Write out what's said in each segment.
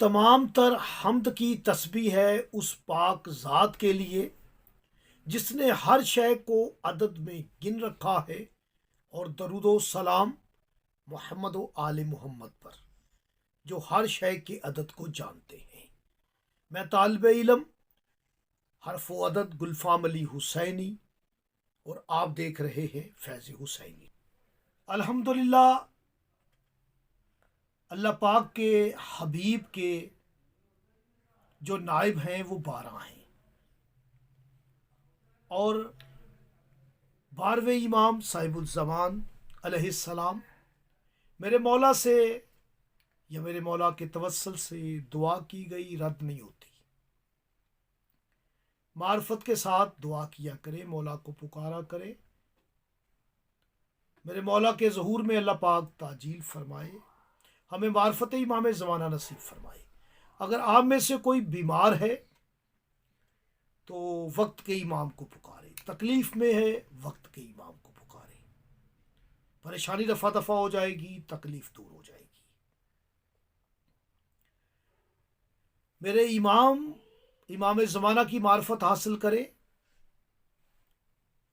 تمام تر حمد کی تسبیح ہے اس پاک ذات کے لیے جس نے ہر شے کو عدد میں گن رکھا ہے، اور درود و سلام محمد و آل محمد پر جو ہر شے کے عدد کو جانتے ہیں۔ میں طالب علم حرف و عدد گلفام علی حسینی، اور آپ دیکھ رہے ہیں فیض حسینی۔ الحمدللہ، اللہ پاک کے حبیب کے جو نائب ہیں وہ 12 ہیں، اور 12ویں امام صاحب الزمان علیہ السلام میرے مولا سے یا میرے مولا کے توسل سے دعا کی گئی رد نہیں ہوتی۔ معرفت کے ساتھ دعا کیا کرے، مولا کو پکارا کرے، میرے مولا کے ظہور میں اللہ پاک تاجیل فرمائے، ہمیں معرفت امام زمانہ نصیب فرمائے۔ اگر آپ میں سے کوئی بیمار ہے تو وقت کے امام کو پکارے، تکلیف میں ہے وقت کے امام کو پکارے، پریشانی دفع دفع ہو جائے گی، تکلیف دور ہو جائے گی۔ میرے امام زمانہ کی معرفت حاصل کرے۔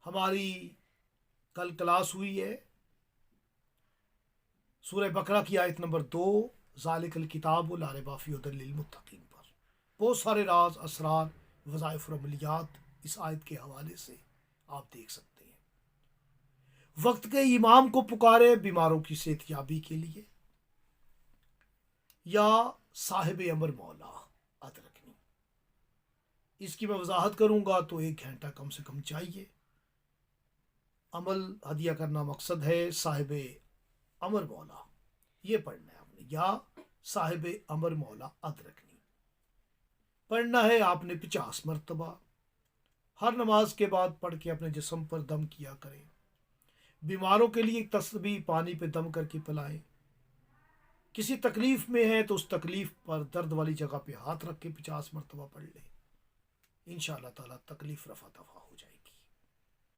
ہماری کل کلاس ہوئی ہے سورہ بقرہ کی آیت نمبر 2، ذالک الکتاب لا ریب فیہ ھدی للمتقین پر۔ بہت سارے راز، اسرار، وظائف اور عملیات اس آیت کے حوالے سے آپ دیکھ سکتے ہیں۔ وقت کے امام کو پکارے بیماروں کی صحت یابی کے لیے، یا صاحب امر مولا ادرکنی۔ اس کی میں وضاحت کروں گا تو 1 گھنٹہ کم سے کم چاہیے۔ عمل ہدیہ کرنا مقصد ہے، صاحب امر مولا یہ پڑھنا ہے آپ نے، یا صاحب امر مولا ادرکنی پڑھنا ہے آپ نے 50 مرتبہ۔ ہر نماز کے بعد پڑھ کے اپنے جسم پر دم کیا کریں۔ بیماروں کے لیے تسبیح پانی پہ دم کر کے پلائیں۔ کسی تکلیف میں ہے تو اس تکلیف پر درد والی جگہ پہ ہاتھ رکھ کے 50 مرتبہ پڑھ لیں، انشاءاللہ تعالیٰ تکلیف رفع دفع ہو۔